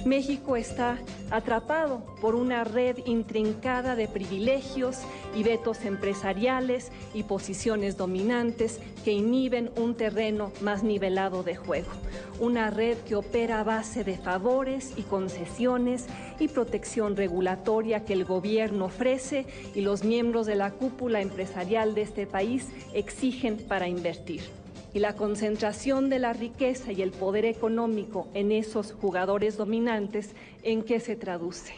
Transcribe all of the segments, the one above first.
México está atrapado por una red intrincada de privilegios y vetos empresariales y posiciones dominantes que inhiben un terreno más nivelado de juego. Una red que opera a base de favores y concesiones y protección regulatoria que el gobierno ofrece y los miembros de la cúpula empresarial de este país exigen para invertir. Y la concentración de la riqueza y el poder económico en esos jugadores dominantes, ¿en qué se traduce?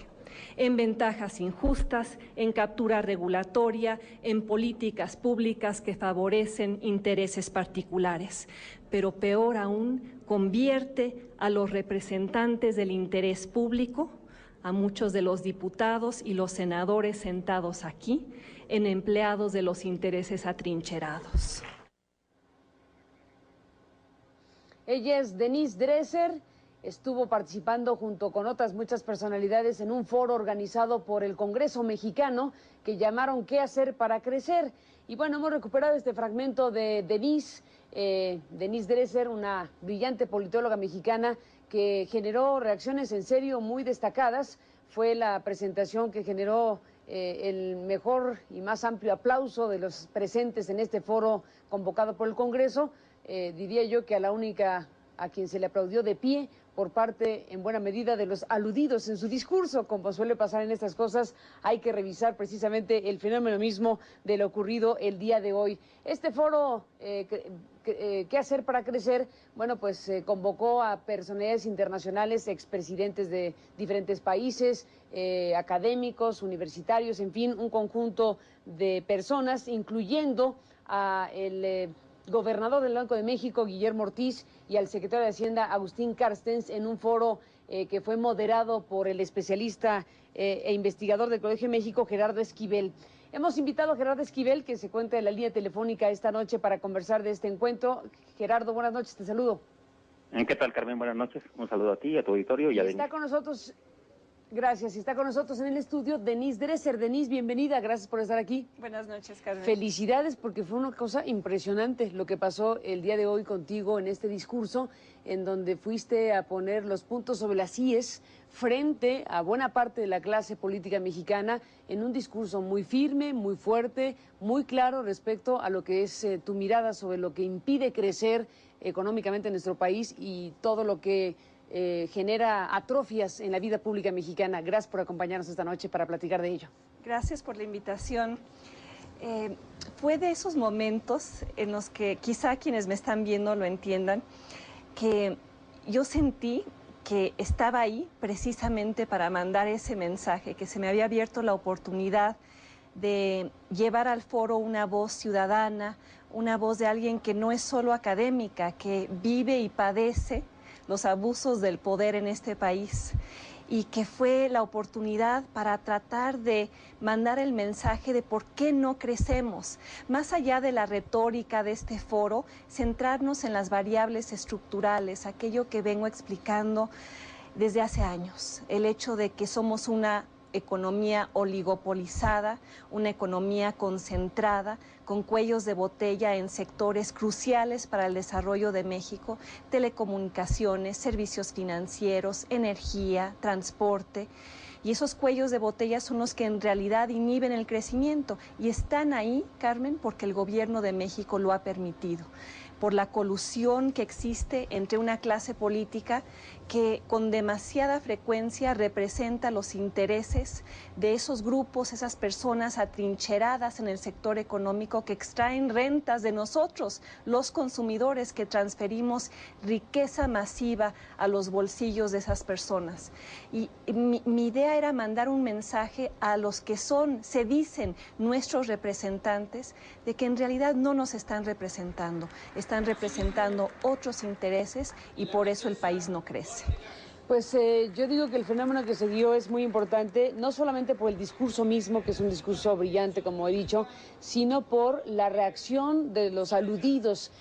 En ventajas injustas, en captura regulatoria, en políticas públicas que favorecen intereses particulares. Pero peor aún, convierte a los representantes del interés público, a muchos de los diputados y los senadores sentados aquí, en empleados de los intereses atrincherados. Ella es Denise Dresser, estuvo participando junto con otras muchas personalidades en un foro organizado por el Congreso mexicano que llamaron ¿Qué hacer para crecer? Y bueno, hemos recuperado este fragmento de Denise Dresser, una brillante politóloga mexicana que generó reacciones en serio muy destacadas. Fue la presentación que generó el mejor y más amplio aplauso de los presentes en este foro convocado por el Congreso. Diría yo que a la única a quien se le aplaudió de pie por parte, en buena medida, de los aludidos en su discurso. Como suele pasar en estas cosas, hay que revisar precisamente el fenómeno mismo de lo ocurrido el día de hoy. Este foro, ¿qué hacer para crecer? Bueno, pues convocó a personalidades internacionales, expresidentes de diferentes países, académicos, universitarios, en fin, un conjunto de personas, incluyendo a el gobernador del Banco de México, Guillermo Ortiz, y al secretario de Hacienda, Agustín Carstens, en un foro que fue moderado por el especialista e investigador del Colegio de México, Gerardo Esquivel. Hemos invitado a Gerardo Esquivel, que se encuentra en la línea telefónica esta noche para conversar de este encuentro. Gerardo, buenas noches, te saludo. ¿Qué tal, Carmen? Buenas noches. Un saludo a ti, a tu auditorio y a Denise. Está con nosotros... Gracias. Está con nosotros en el estudio Denise Dresser. Denise, bienvenida. Gracias por estar aquí. Buenas noches, Carmen. Felicidades, porque fue una cosa impresionante lo que pasó el día de hoy contigo en este discurso, en donde fuiste a poner los puntos sobre las íes frente a buena parte de la clase política mexicana en un discurso muy firme, muy fuerte, muy claro respecto a lo que es tu mirada sobre lo que impide crecer económicamente en nuestro país y todo lo que genera atrofias en la vida pública mexicana. Gracias por acompañarnos esta noche para platicar de ello. Gracias por la invitación. Fue de esos momentos en los que quizá quienes me están viendo lo entiendan, que yo sentí que estaba ahí precisamente para mandar ese mensaje, que se me había abierto la oportunidad de llevar al foro una voz ciudadana, una voz de alguien que no es solo académica, que vive y padece los abusos del poder en este país, y que fue la oportunidad para tratar de mandar el mensaje de por qué no crecemos. Más allá de la retórica de este foro, centrarnos en las variables estructurales, aquello que vengo explicando desde hace años, el hecho de que somos una economía oligopolizada, una economía concentrada, con cuellos de botella en sectores cruciales para el desarrollo de México: telecomunicaciones, servicios financieros, energía, transporte. Y esos cuellos de botella son los que en realidad inhiben el crecimiento, y están ahí, Carmen, porque el gobierno de México lo ha permitido, por la colusión que existe entre una clase política que con demasiada frecuencia representa los intereses de esos grupos, esas personas atrincheradas en el sector económico que extraen rentas de nosotros, los consumidores, que transferimos riqueza masiva a los bolsillos de esas personas. Y mi idea era mandar un mensaje a los que se dicen nuestros representantes, de que en realidad no nos están representando otros intereses, y por eso el país no crece. Pues yo digo que el fenómeno que se dio es muy importante, no solamente por el discurso mismo, que es un discurso brillante, como he dicho, sino por la reacción de los aludidos.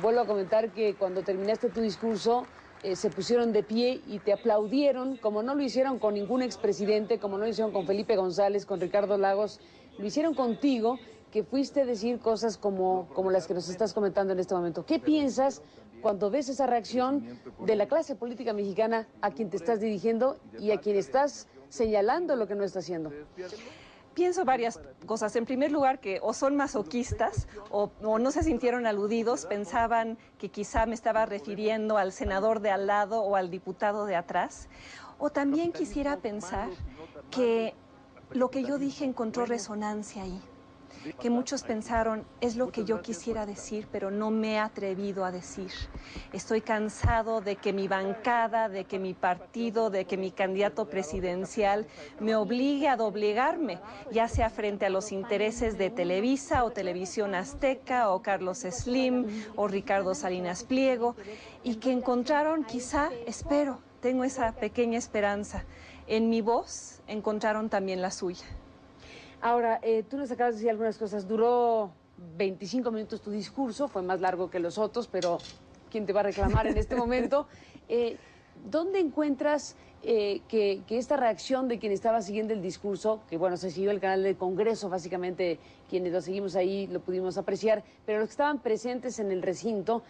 Vuelvo a comentar que cuando terminaste tu discurso, se pusieron de pie y te aplaudieron, como no lo hicieron con ningún expresidente, como no lo hicieron con Felipe González, con Ricardo Lagos, lo hicieron contigo, que fuiste a decir cosas como las que nos estás comentando en este momento. ¿Qué piensas cuando ves esa reacción de la clase política mexicana a quien te estás dirigiendo y a quien estás señalando lo que no está haciendo? Pienso varias cosas. En primer lugar, que o son masoquistas o no se sintieron aludidos, pensaban que quizá me estaba refiriendo al senador de al lado o al diputado de atrás. O también quisiera pensar que lo que yo dije encontró resonancia ahí, que muchos pensaron, es lo que yo quisiera decir, pero no me he atrevido a decir. Estoy cansado de que mi bancada, de que mi partido, de que mi candidato presidencial me obligue a doblegarme, ya sea frente a los intereses de Televisa o Televisión Azteca o Carlos Slim o Ricardo Salinas Pliego, y que encontraron quizá, espero, tengo esa pequeña esperanza, en mi voz encontraron también la suya. Ahora, tú nos acabas de decir algunas cosas. Duró 25 minutos tu discurso, fue más largo que los otros, pero ¿quién te va a reclamar en este momento? ¿Dónde encuentras que esta reacción de quien estaba siguiendo el discurso, que bueno, se siguió el canal del Congreso, básicamente quienes lo seguimos ahí lo pudimos apreciar, pero los que estaban presentes en el recinto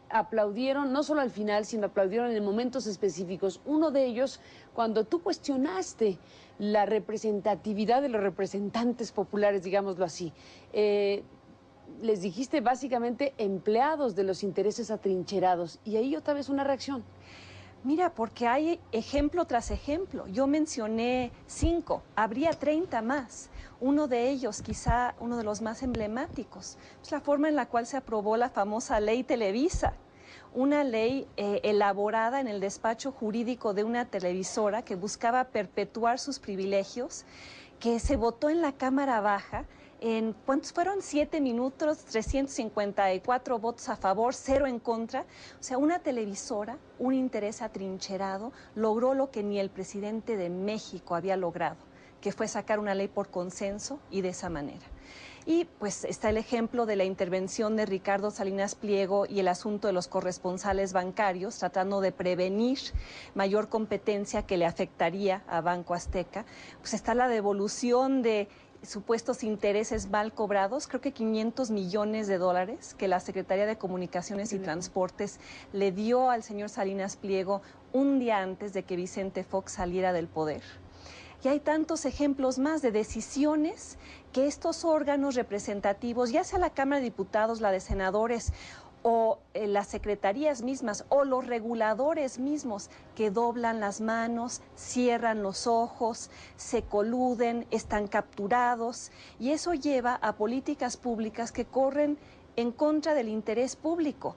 aplaudieron, no solo al final, sino aplaudieron en momentos específicos? Uno de ellos, cuando tú cuestionaste la representatividad de los representantes populares, digámoslo así, les dijiste básicamente empleados de los intereses atrincherados, y ahí otra vez una reacción. Mira, porque hay ejemplo tras ejemplo. Yo mencioné 5, habría 30 más. Uno de ellos, quizá uno de los más emblemáticos, es la forma en la cual se aprobó la famosa Ley Televisa. Una ley elaborada en el despacho jurídico de una televisora que buscaba perpetuar sus privilegios, que se votó en la Cámara Baja en, ¿cuántos fueron? 7 minutos, 354 votos a favor, 0 en contra. O sea, una televisora, un interés atrincherado, logró lo que ni el presidente de México había logrado, que fue sacar una ley por consenso y de esa manera. Y pues está el ejemplo de la intervención de Ricardo Salinas Pliego y el asunto de los corresponsales bancarios, tratando de prevenir mayor competencia que le afectaría a Banco Azteca. Pues está la devolución de supuestos intereses mal cobrados, creo que 500 millones de dólares que la Secretaría de Comunicaciones y Transportes le dio al señor Salinas Pliego un día antes de que Vicente Fox saliera del poder. Y hay tantos ejemplos más de decisiones que estos órganos representativos, ya sea la Cámara de Diputados, la de Senadores, o las secretarías mismas, o los reguladores mismos, que doblan las manos, cierran los ojos, se coluden, están capturados, y eso lleva a políticas públicas que corren en contra del interés público.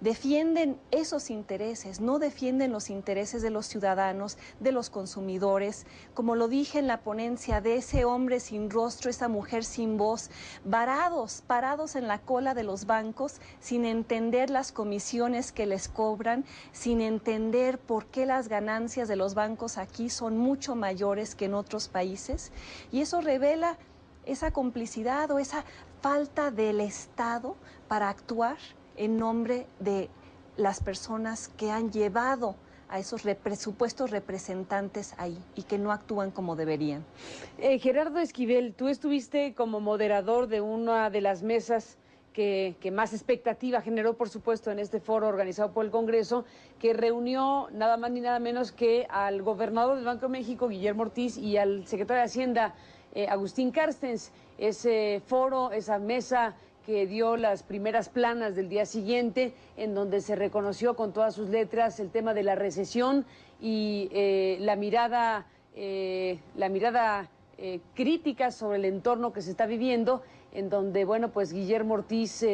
Defienden esos intereses, no defienden los intereses de los ciudadanos, de los consumidores. Como lo dije en la ponencia, de ese hombre sin rostro, esa mujer sin voz, parados en la cola de los bancos, sin entender las comisiones que les cobran, sin entender por qué las ganancias de los bancos aquí son mucho mayores que en otros países. Y eso revela esa complicidad o esa falta del Estado para actuar en nombre de las personas que han llevado a esos supuestos representantes ahí y que no actúan como deberían. Gerardo Esquivel, tú estuviste como moderador de una de las mesas que más expectativa generó, por supuesto, en este foro organizado por el Congreso, que reunió nada más ni nada menos que al gobernador del Banco de México, Guillermo Ortiz, y al secretario de Hacienda, Agustín Carstens. Ese foro, esa mesa que dio las primeras planas del día siguiente, en donde se reconoció con todas sus letras el tema de la recesión y la mirada crítica sobre el entorno que se está viviendo, en donde, bueno, pues Guillermo Ortiz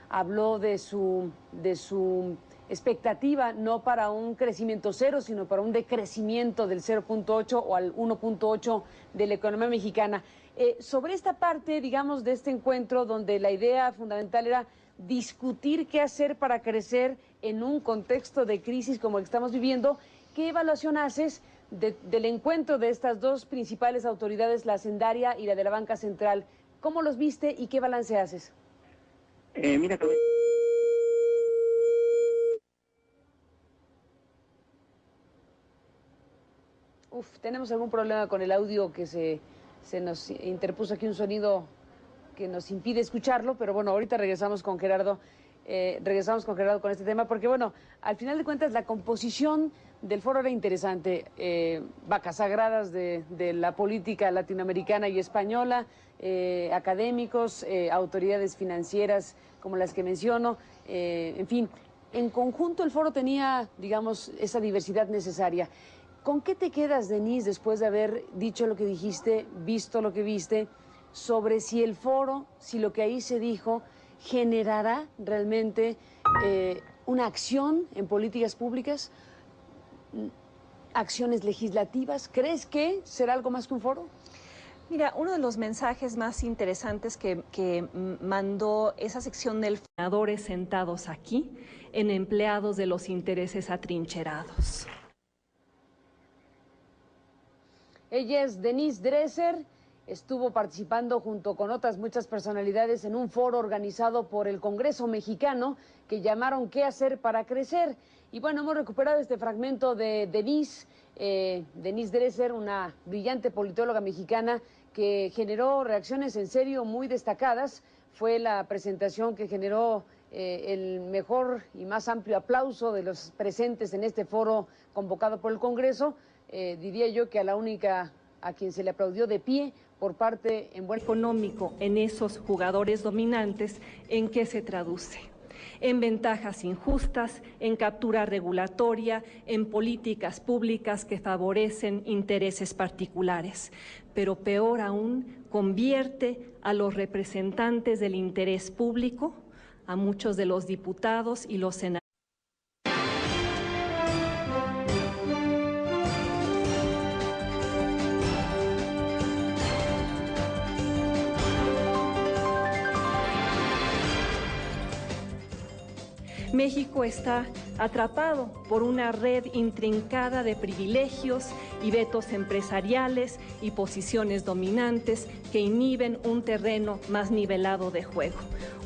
habló de su expectativa no para un crecimiento cero, sino para un decrecimiento del 0.8 o al 1.8 de la economía mexicana. Sobre esta parte, digamos, de este encuentro, donde la idea fundamental era discutir qué hacer para crecer en un contexto de crisis como el que estamos viviendo, ¿qué evaluación haces del encuentro de estas dos principales autoridades, la hacendaria y la de la banca central? ¿Cómo los viste y qué balance haces? Mira, tenemos algún problema con el audio, que se nos interpuso aquí un sonido que nos impide escucharlo, pero bueno, ahorita regresamos con Gerardo. regresamos con Gerardo con este tema, porque bueno, al final de cuentas la composición del foro era interesante, vacas sagradas de la política latinoamericana y española, académicos, autoridades financieras como las que menciono, en fin, en conjunto el foro tenía, digamos, esa diversidad necesaria. ¿Con qué te quedas, Denise, después de haber dicho lo que dijiste, visto lo que viste, sobre si el foro, si lo que ahí se dijo, generará realmente una acción en políticas públicas, acciones legislativas? ¿Crees que será algo más que un foro? Mira, uno de los mensajes más interesantes que mandó esa sección del senadores sentados aquí en empleados de los intereses atrincherados. Ella es Denise Dresser, estuvo participando junto con otras muchas personalidades en un foro organizado por el Congreso mexicano que llamaron ¿Qué hacer para crecer? Y bueno, hemos recuperado este fragmento de Denise Dresser, una brillante politóloga mexicana que generó reacciones en serio muy destacadas. Fue la presentación que generó el mejor y más amplio aplauso de los presentes en este foro convocado por el Congreso. Diría yo que a la única a quien se le aplaudió de pie por parte en buen económico en esos jugadores dominantes, ¿en qué se traduce? En ventajas injustas, en captura regulatoria, en políticas públicas que favorecen intereses particulares. Pero peor aún, convierte a los representantes del interés público, a muchos de los diputados y los senadores. México está atrapado por una red intrincada de privilegios y vetos empresariales y posiciones dominantes que inhiben un terreno más nivelado de juego.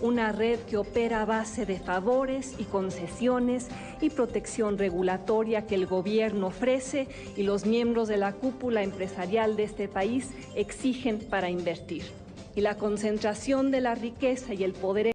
Una red que opera a base de favores y concesiones y protección regulatoria que el gobierno ofrece y los miembros de la cúpula empresarial de este país exigen para invertir. Y la concentración de la riqueza y el poder